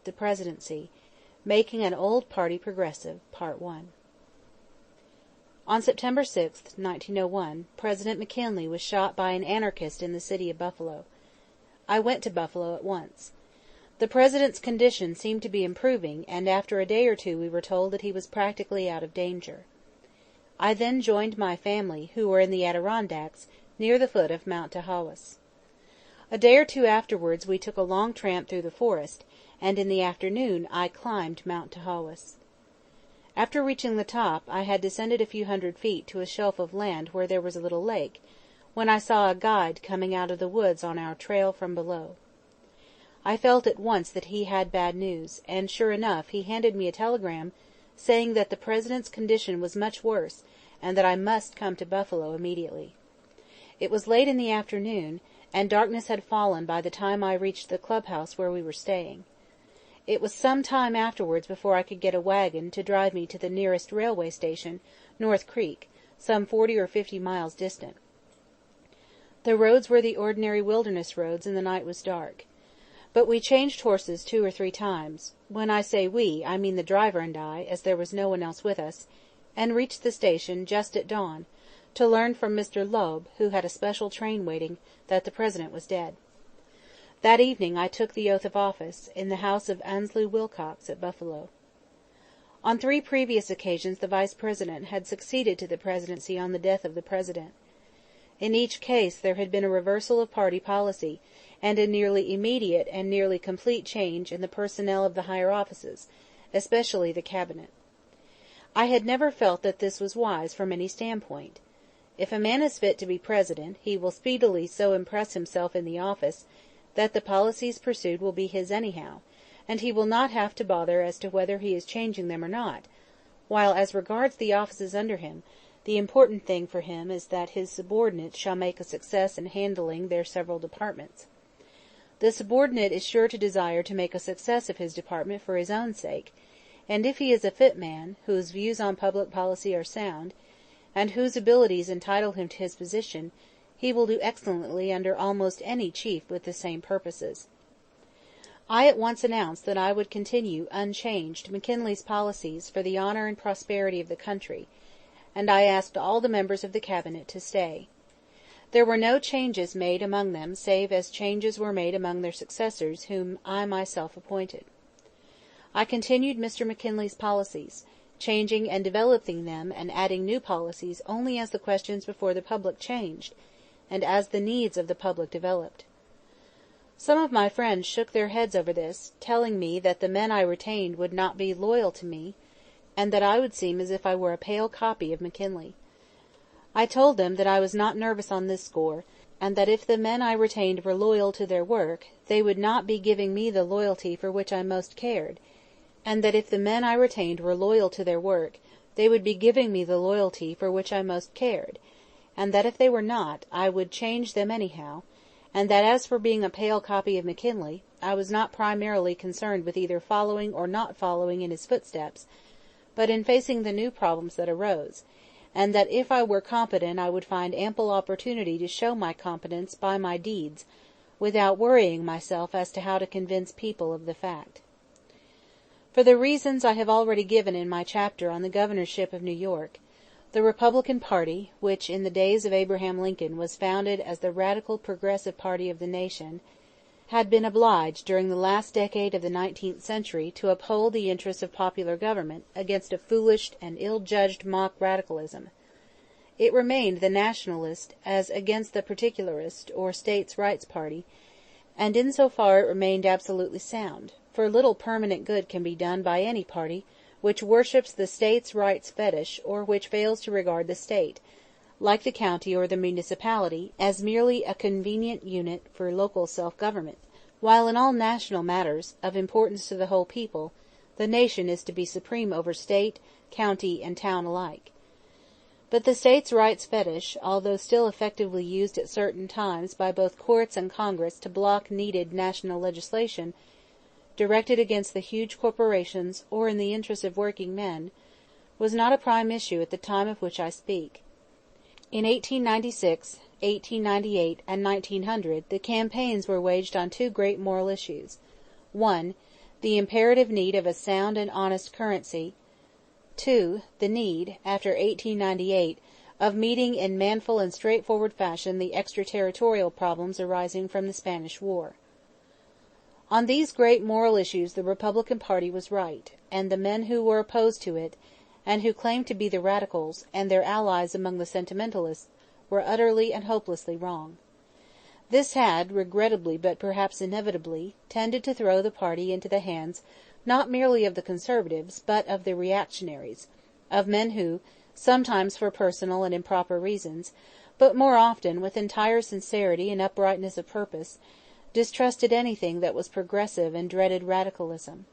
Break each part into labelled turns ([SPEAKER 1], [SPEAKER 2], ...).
[SPEAKER 1] The Presidency. Making an Old Party Progressive. Part 1. On September 6, 1901, President McKinley was shot by an anarchist in the city of Buffalo. I went to Buffalo at once. The President's condition seemed to be improving, and after a day or two we were told that he was practically out of danger. I then joined my family, who were in the Adirondacks, near the foot of Mount Tahawas. A day or two afterwards we took a long tramp through the forest, and in the afternoon I climbed Mount Tahawas. After reaching the top, I had descended a few hundred feet to a shelf of land where there was a little lake, when I saw a guide coming out of the woods on our trail from below. I felt at once that he had bad news, and sure enough he handed me a telegram saying that the President's condition was much worse, and that I must come to Buffalo immediately. It was late in the afternoon, and darkness had fallen by the time I reached the clubhouse where we were staying. It was some time afterwards before I could get a wagon to drive me to the nearest railway station, North Creek, some 40 or 50 miles distant. The roads were the ordinary wilderness roads, and the night was dark. But we changed horses 2 or 3 times (when I say we, I mean the driver and I, as there was no one else with us), and reached the station just at dawn, to learn from Mr. Loeb, who had a special train waiting, that the President was dead. That evening I took the oath of office, in the house of Anslew Wilcox at Buffalo. On 3 previous occasions the Vice President had succeeded to the Presidency on the death of the President. In each case there had been a reversal of party policy, and a nearly immediate and nearly complete change in the personnel of the higher offices, especially the Cabinet. I had never felt that this was wise from any standpoint. If a man is fit to be President, he will speedily so impress himself in the office that the policies pursued will be his anyhow, and he will not have to bother as to whether he is changing them or not, while as regards the offices under him, the important thing for him is that his subordinates shall make a success in handling their several departments. The subordinate is sure to desire to make a success of his department for his own sake, and if he is a fit man, whose views on public policy are sound, and whose abilities entitle him to his position, he will do excellently under almost any chief with the same purposes. I at once announced that I would continue unchanged McKinley's policies for the honor and prosperity of the country, and I asked all the members of the Cabinet to stay. There were no changes made among them save as changes were made among their successors whom I myself appointed. I continued Mr. McKinley's policies, changing and developing them and adding new policies only as the questions before the public changed, and as the needs of the public developed. Some of my friends shook their heads over this, telling me that the men I retained would not be loyal to me, and that I would seem as if I were a pale copy of McKinley. I told them that I was not nervous on this score, and that if the men I retained were loyal to their work, they would not be giving me the loyalty for which I most cared, and that if the men I retained were loyal to their work, they would be giving me the loyalty for which I most cared, and that if they were not, I would change them anyhow, and that as for being a pale copy of McKinley, I was not primarily concerned with either following or not following in his footsteps, but in facing the new problems that arose, and that if I were competent I would find ample opportunity to show my competence by my deeds, without worrying myself as to how to convince people of the fact. For the reasons I have already given in my chapter on the governorship of New York, the Republican party, which in the days of Abraham Lincoln was founded as the radical progressive party of the nation, had been obliged during the last decade of the 19th century to uphold the interests of popular government against a foolish and ill-judged mock radicalism. It remained the nationalist as against the particularist or states' rights party, and in so far it remained absolutely sound, for little permanent good can be done by any party which worships the states' rights fetish or which fails to regard the state, like the county or the municipality, as merely a convenient unit for local self-government, while in all national matters, of importance to the whole people, the nation is to be supreme over state, county, and town alike. But the states' rights fetish, although still effectively used at certain times by both courts and Congress to block needed national legislation, directed against the huge corporations or in the interests of working men, was not a prime issue at the time of which I speak. In 1896, 1898, and 1900 the campaigns were waged on 2 great moral issues: 1. The imperative need of a sound and honest currency. 2. The need, after 1898, of meeting in manful and straightforward fashion the extraterritorial problems arising from the Spanish War. On these great moral issues the Republican party was right, and the men who were opposed to it, and who claimed to be the Radicals, and their allies among the Sentimentalists, were utterly and hopelessly wrong. This had, regrettably but perhaps inevitably, tended to throw the party into the hands not merely of the Conservatives, but of the reactionaries, of men who, sometimes for personal and improper reasons, but more often with entire sincerity and uprightness of purpose, distrusted anything that was progressive and dreaded radicalism.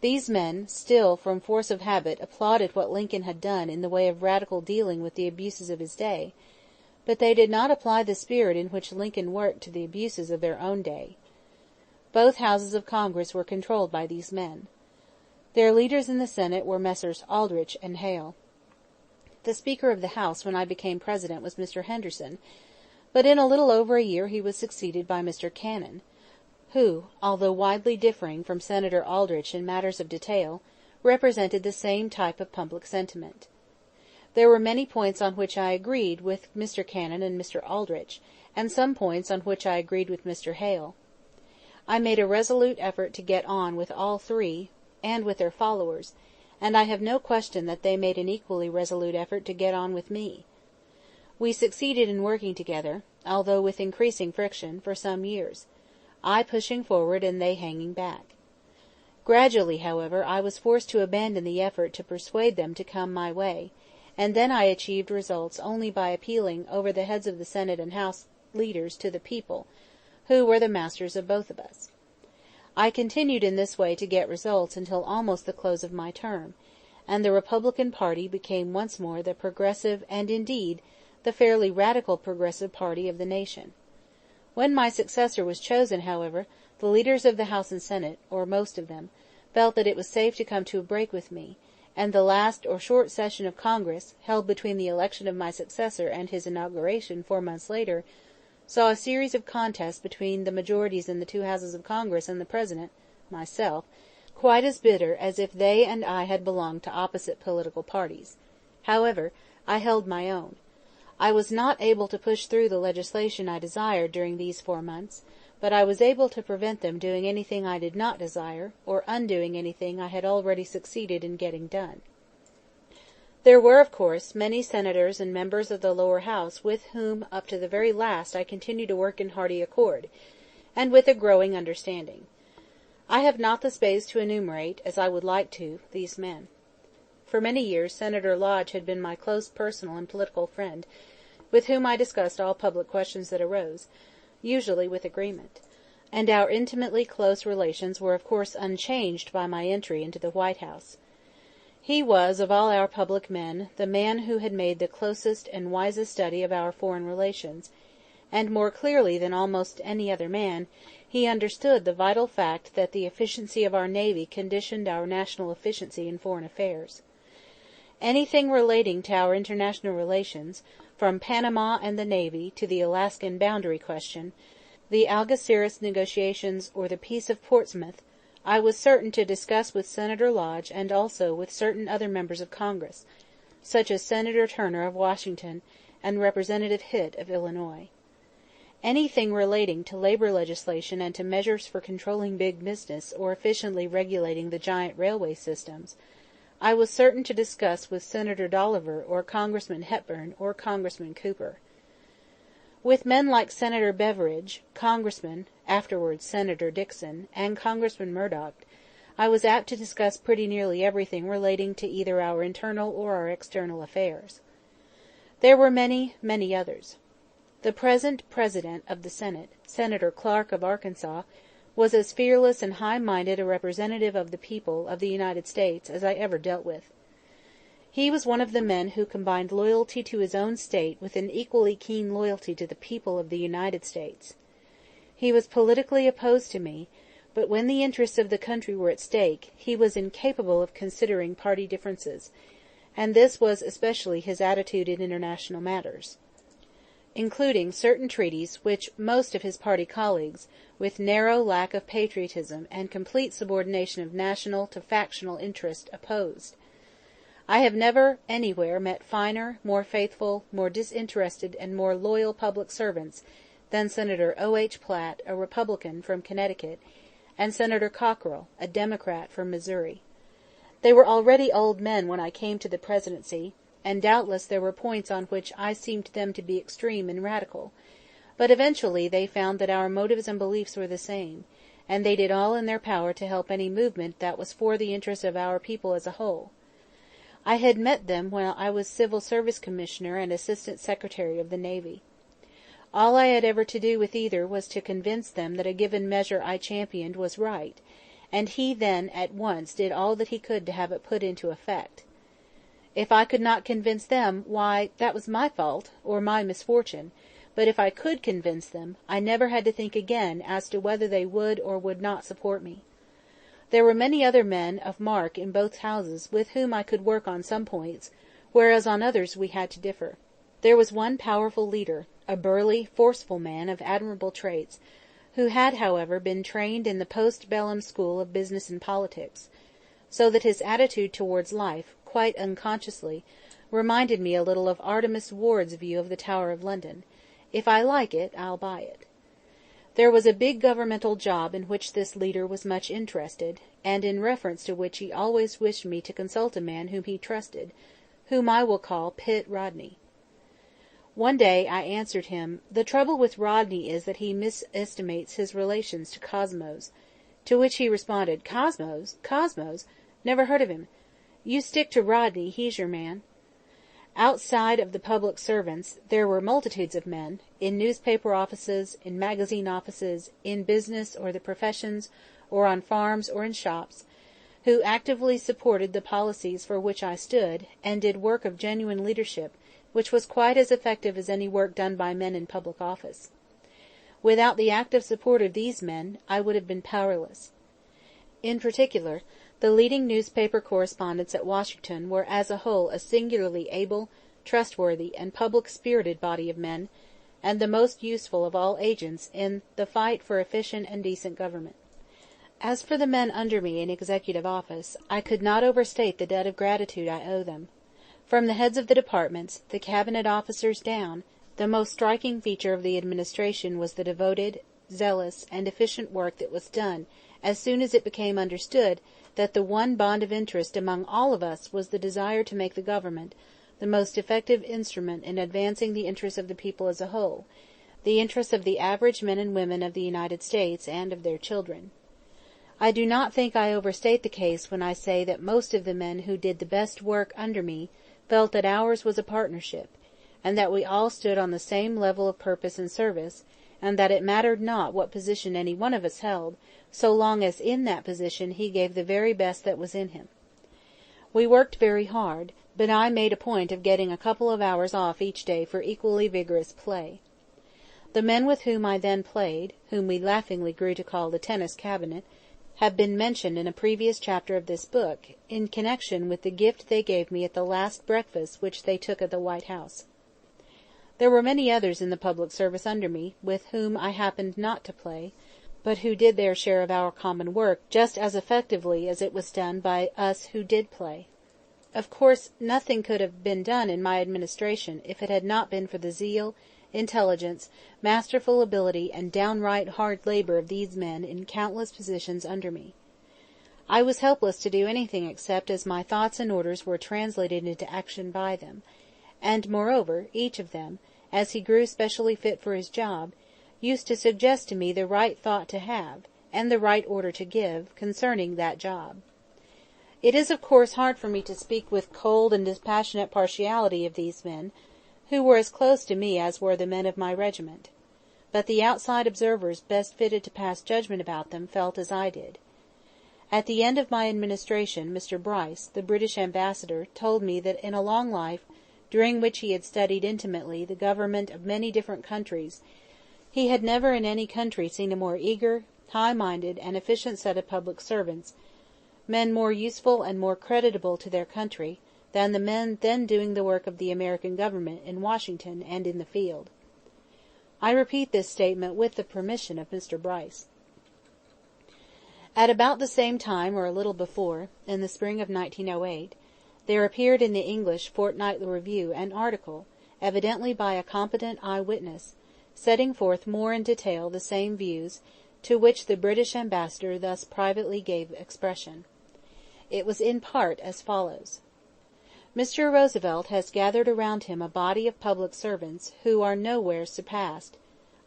[SPEAKER 1] These men, still from force of habit, applauded what Lincoln had done in the way of radical dealing with the abuses of his day, but they did not apply the spirit in which Lincoln worked to the abuses of their own day. Both houses of Congress were controlled by these men. Their leaders in the Senate were Messrs. Aldrich and Hale. The Speaker of the House when I became President was Mr. Henderson, but in a little over a year he was succeeded by Mr. Cannon, who, although widely differing from Senator Aldrich in matters of detail, represented the same type of public sentiment. There were many points on which I agreed with Mr. Cannon and Mr. Aldrich, and some points on which I agreed with Mr. Hale. I made a resolute effort to get on with all three, and with their followers, and I have no question that they made an equally resolute effort to get on with me. We succeeded in working together, although with increasing friction, for some years, I pushing forward and they hanging back. Gradually, however, I was forced to abandon the effort to persuade them to come my way, and then I achieved results only by appealing over the heads of the Senate and House leaders to the people, who were the masters of both of us. I continued in this way to get results until almost the close of my term, and the Republican party became once more the progressive and, indeed, the fairly radical progressive party of the nation. When my successor was chosen, however, the leaders of the House and Senate, or most of them, felt that it was safe to come to a break with me, and the last or short session of Congress, held between the election of my successor and his inauguration 4 months later, saw a series of contests between the majorities in the two houses of Congress and the President, myself, quite as bitter as if they and I had belonged to opposite political parties. However, I held my own. I was not able to push through the legislation I desired during these 4 months, but I was able to prevent them doing anything I did not desire, or undoing anything I had already succeeded in getting done. There were, of course, many senators and members of the lower house with whom up to the very last I continued to work in hearty accord, and with a growing understanding. I have not the space to enumerate, as I would like to, these men. For many years Senator Lodge had been my close personal and political friend, with whom I discussed all public questions that arose, usually with agreement, and our intimately close relations were of course unchanged by my entry into the White House. He was, of all our public men, the man who had made the closest and wisest study of our foreign relations, and more clearly than almost any other man, he understood the vital fact that the efficiency of our Navy conditioned our national efficiency in foreign affairs. Anything relating to our international relations, from Panama and the Navy to the Alaskan boundary question, the Algeciras negotiations, or the Peace of Portsmouth, I was certain to discuss with Senator Lodge and also with certain other members of Congress, such as Senator Turner of Washington and Representative Hitt of Illinois. Anything relating to labor legislation and to measures for controlling big business or efficiently regulating the giant railway systems, I was certain to discuss with Senator Dolliver or Congressman Hepburn or Congressman Cooper. With men like Senator Beveridge, Congressman, afterwards Senator Dixon, and Congressman Murdoch, I was apt to discuss pretty nearly everything relating to either our internal or our external affairs. There were many, many others. The present President of the Senate, Senator Clark of Arkansas, was as fearless and high-minded a representative of the people of the United States as I ever dealt with. He was one of the men who combined loyalty to his own state with an equally keen loyalty to the people of the United States. He was politically opposed to me, but when the interests of the country were at stake, he was incapable of considering party differences, and this was especially his attitude in international matters. including certain treaties which most of his party colleagues, with narrow lack of patriotism and complete subordination of national to factional interest, opposed. I have never anywhere met finer, more faithful, more disinterested, and more loyal public servants than Senator O. H. Platt, a Republican, from Connecticut, and Senator Cockrell, a Democrat, from Missouri. They were already old men when I came to the presidency, and doubtless there were points on which I seemed to them to be extreme and radical, but eventually they found that our motives and beliefs were the same, and they did all in their power to help any movement that was for the interest of our people as a whole. I had met them when I was Civil Service Commissioner and Assistant Secretary of the Navy. All I had ever to do with either was to convince them that a given measure I championed was right, and he then at once did all that he could to have it put into effect. If I could not convince them, why, that was my fault, or my misfortune, but if I could convince them, I never had to think again as to whether they would or would not support me. There were many other men of mark in both houses with whom I could work on some points, whereas on others we had to differ. There was one powerful leader, a burly, forceful man of admirable traits, who had, however, been trained in the post-bellum school of business and politics, so that his attitude towards life, quite unconsciously, reminded me a little of Artemus Ward's view of the Tower of London: if I like it, I'll buy it. There was a big governmental job in which this leader was much interested, and in reference to which he always wished me to consult a man whom he trusted, whom I will call Pitt Rodney. One day I answered him, "The trouble with Rodney is that he misestimates his relations to Cosmos," to which he responded, "Cosmos? Cosmos? Never heard of him. You stick to Rodney, he's your man." Outside of the public servants, there were multitudes of men, in newspaper offices, in magazine offices, in business or the professions, or on farms or in shops, who actively supported the policies for which I stood, and did work of genuine leadership, which was quite as effective as any work done by men in public office. Without the active support of these men, I would have been powerless. In particular, the leading newspaper correspondents at Washington were as a whole a singularly able, trustworthy, and public-spirited body of men, and the most useful of all agents in the fight for efficient and decent government. As for the men under me in executive office, I could not overstate the debt of gratitude I owe them. From the heads of the departments, the cabinet officers down, the most striking feature of the administration was the devoted, zealous, and efficient work that was done as soon as it became understood that the one bond of interest among all of us was the desire to make the government the most effective instrument in advancing the interests of the people as a whole, the interests of the average men and women of the United States and of their children. I do not think I overstate the case when I say that most of the men who did the best work under me felt that ours was a partnership, and that we all stood on the same level of purpose and service, and that it mattered not what position any one of us held, so long as in that position he gave the very best that was in him. We worked very hard, but I made a point of getting a couple of hours off each day for equally vigorous play. The men with whom I then played, whom we laughingly grew to call the tennis cabinet, have been mentioned in a previous chapter of this book, in connection with the gift they gave me at the last breakfast which they took at the White House. There were many others in the public service under me, with whom I happened not to play, but who did their share of our common work just as effectively as it was done by us who did play. Of course, nothing could have been done in my administration if it had not been for the zeal, intelligence, masterful ability, and downright hard labor of these men in countless positions under me. I was helpless to do anything except as my thoughts and orders were translated into action by them, and, moreover, each of them, as he grew specially fit for his job, used to suggest to me the right thought to have, and the right order to give, concerning that job. It is of course hard for me to speak with cold and dispassionate partiality of these men, who were as close to me as were the men of my regiment, but the outside observers best fitted to pass judgment about them felt as I did. At the end of my administration Mr. Bryce, the British ambassador, told me that in a long life, during which he had studied intimately the government of many different countries, he had never in any country seen a more eager, high-minded, and efficient set of public servants, men more useful and more creditable to their country, than the men then doing the work of the American government in Washington and in the field. I repeat this statement with the permission of Mr. Bryce. At about the same time, or a little before, in the spring of 1908, there appeared in the English Fortnightly Review an article, evidently by a competent eye-witness, setting forth more in detail the same views to which the British ambassador thus privately gave expression. It was in part as follows: Mr. Roosevelt has gathered around him a body of public servants who are nowhere surpassed,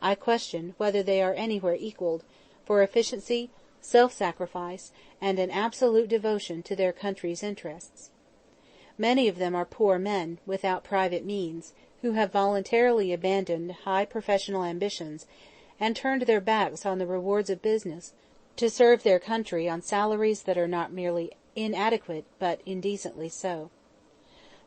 [SPEAKER 1] I question whether they are anywhere equalled, for efficiency, self-sacrifice, and an absolute devotion to their country's interests. Many of them are poor men, without private means, who have voluntarily abandoned high professional ambitions, and turned their backs on the rewards of business, to serve their country on salaries that are not merely inadequate, but indecently so.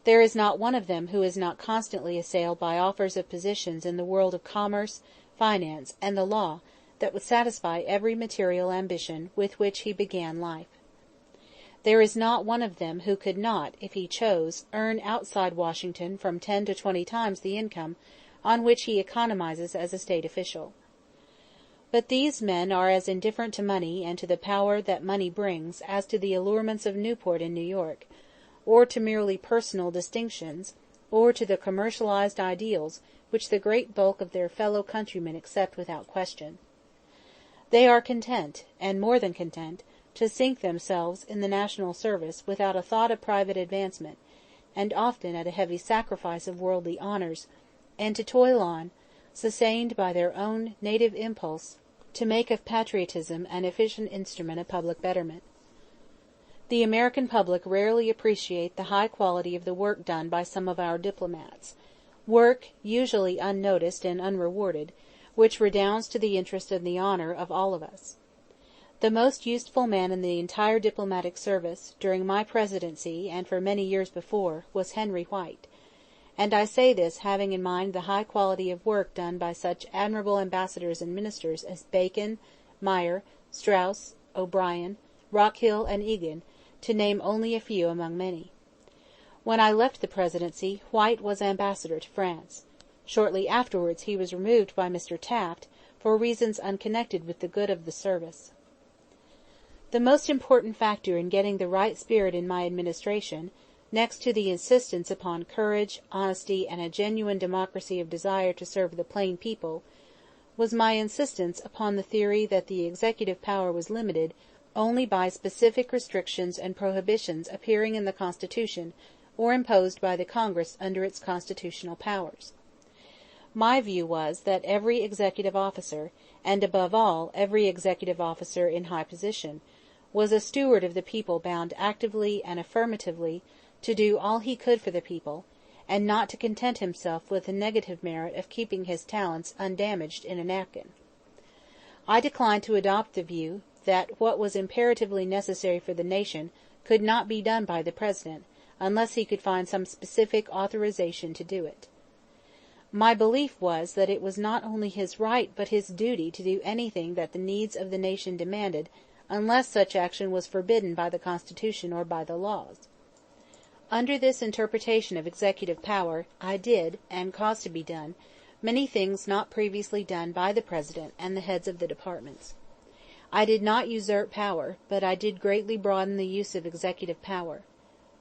[SPEAKER 1] There is not one of them who is not constantly assailed by offers of positions in the world of commerce, finance, and the law that would satisfy every material ambition with which he began life. There is not one of them who could not, if he chose, earn outside Washington from 10 to 20 times the income on which he economizes as a state official. But these men are as indifferent to money and to the power that money brings as to the allurements of Newport and New York, or to merely personal distinctions, or to the commercialized ideals which the great bulk of their fellow countrymen accept without question. They are content, and more than content, to sink themselves in the national service without a thought of private advancement, and often at a heavy sacrifice of worldly honours, and to toil on, sustained by their own native impulse to make of patriotism an efficient instrument of public betterment. The American public rarely appreciate the high quality of the work done by some of our diplomats, work usually unnoticed and unrewarded, which redounds to the interest and the honour of all of us. The most useful man in the entire diplomatic service, during my presidency and for many years before, was Henry White, and I say this having in mind the high quality of work done by such admirable ambassadors and ministers as Bacon, Meyer, Strauss, O'Brien, Rockhill, and Egan, to name only a few among many. When I left the presidency, White was ambassador to France. Shortly afterwards he was removed by Mr. Taft, for reasons unconnected with the good of the service. The most important factor in getting the right spirit in my administration, next to the insistence upon courage, honesty, and a genuine democracy of desire to serve the plain people, was my insistence upon the theory that the executive power was limited only by specific restrictions and prohibitions appearing in the Constitution or imposed by the Congress under its constitutional powers. My view was that every executive officer, and above all every executive officer in high position, was a steward of the people bound actively and affirmatively to do all he could for the people, and not to content himself with the negative merit of keeping his talents undamaged in a napkin. I declined to adopt the view that what was imperatively necessary for the nation could not be done by the President, unless he could find some specific authorization to do it. My belief was that it was not only his right but his duty to do anything that the needs of the nation demanded, unless such action was forbidden by the Constitution or by the laws. Under this interpretation of executive power, I did, and caused to be done, many things not previously done by the President and the heads of the departments. I did not usurp power, but I did greatly broaden the use of executive power.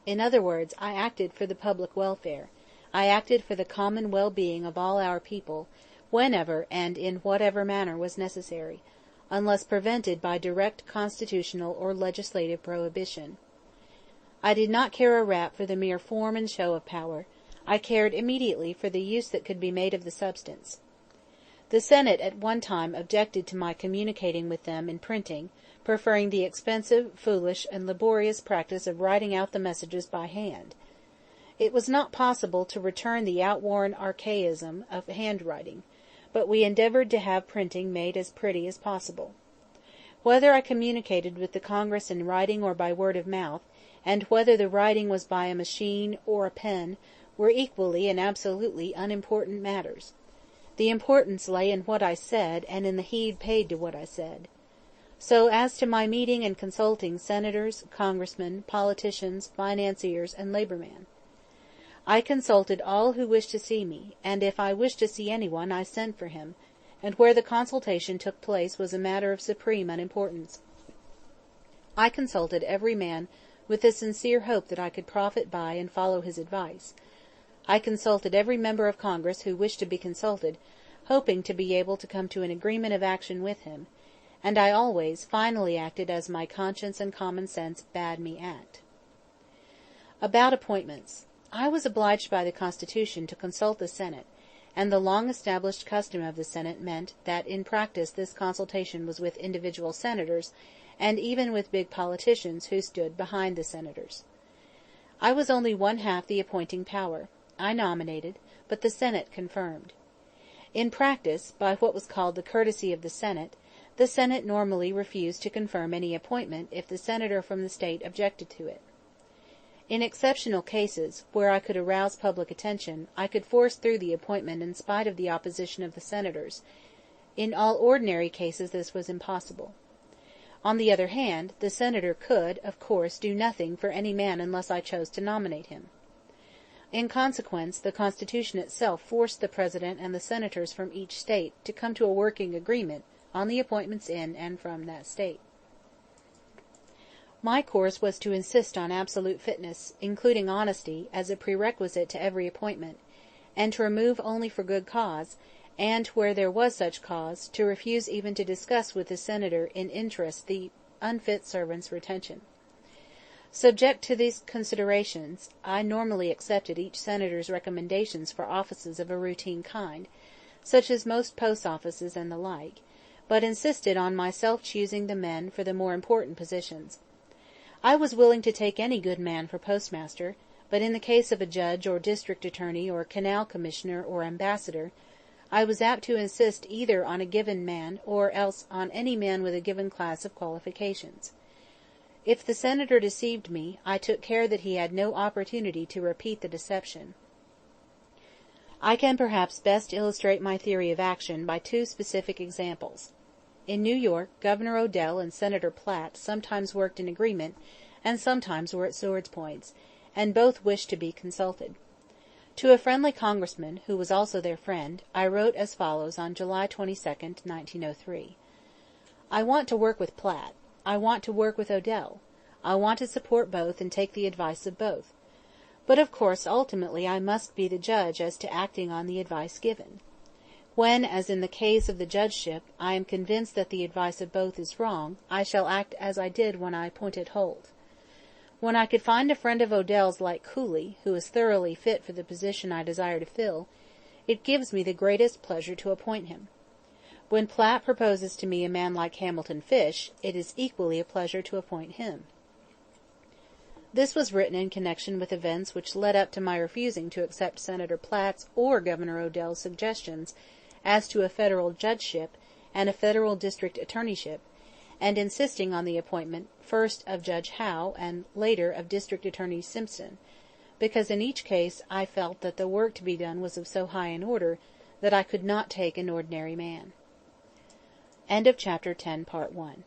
[SPEAKER 1] In other words, I acted for the public welfare. I acted for the common well-being of all our people, whenever and in whatever manner was necessary, unless prevented by direct constitutional or legislative prohibition. I did not care a rap for the mere form and show of power. I cared immediately for the use that could be made of the substance. The Senate at one time objected to my communicating with them in printing, preferring the expensive, foolish, and laborious practice of writing out the messages by hand. It was not possible to return the outworn archaism of handwriting, but we endeavored to have printing made as pretty as possible. Whether I communicated with the Congress in writing or by word of mouth, and whether the writing was by a machine or a pen, were equally and absolutely unimportant matters. The importance lay in what I said and in the heed paid to what I said. So as to my meeting and consulting senators, congressmen, politicians, financiers, and labor men. I consulted all who wished to see me, and if I wished to see anyone, I sent for him, and where the consultation took place was a matter of supreme unimportance. I consulted every man with the sincere hope that I could profit by and follow his advice. I consulted every member of Congress who wished to be consulted, hoping to be able to come to an agreement of action with him, and I always finally acted as my conscience and common sense bade me act. About appointments. I was obliged by the Constitution to consult the Senate, and the long-established custom of the Senate meant that in practice this consultation was with individual senators, and even with big politicians who stood behind the senators. I was only one-half the appointing power. I nominated, but the Senate confirmed. In practice, by what was called the courtesy of the Senate normally refused to confirm any appointment if the senator from the state objected to it. In exceptional cases, where I could arouse public attention, I could force through the appointment in spite of the opposition of the senators. In all ordinary cases this was impossible. On the other hand, the senator could, of course, do nothing for any man unless I chose to nominate him. In consequence, the Constitution itself forced the President and the senators from each state to come to a working agreement on the appointments in and from that state. My course was to insist on absolute fitness, including honesty, as a prerequisite to every appointment, and to remove only for good cause, and, where there was such cause, to refuse even to discuss with the senator in interest the unfit servant's retention. Subject to these considerations, I normally accepted each senator's recommendations for offices of a routine kind, such as most post offices and the like, but insisted on myself choosing the men for the more important positions. I was willing to take any good man for postmaster, but in the case of a judge or district attorney or canal commissioner or ambassador, I was apt to insist either on a given man or else on any man with a given class of qualifications. If the senator deceived me, I took care that he had no opportunity to repeat the deception. I can perhaps best illustrate my theory of action by two specific examples. In New York, Governor Odell and Senator Platt sometimes worked in agreement and sometimes were at swords' points, and both wished to be consulted. To a friendly congressman, who was also their friend, I wrote as follows on July 22, 1903. I want to work with Platt. I want to work with Odell. I want to support both and take the advice of both. But of course ultimately I must be the judge as to acting on the advice given. When, as in the case of the judgeship, I am convinced that the advice of both is wrong, I shall act as I did when I appointed Holt. When I could find a friend of Odell's like Cooley, who is thoroughly fit for the position I desire to fill, it gives me the greatest pleasure to appoint him. When Platt proposes to me a man like Hamilton Fish, it is equally a pleasure to appoint him. This was written in connection with events which led up to my refusing to accept Senator Platt's or Governor Odell's suggestions as to a federal judgeship and a federal district attorneyship, and insisting on the appointment, first of Judge Howe and later of District Attorney Simpson, because in each case I felt that the work to be done was of so high an order that I could not take an ordinary man. End of Chapter 10, Part 1.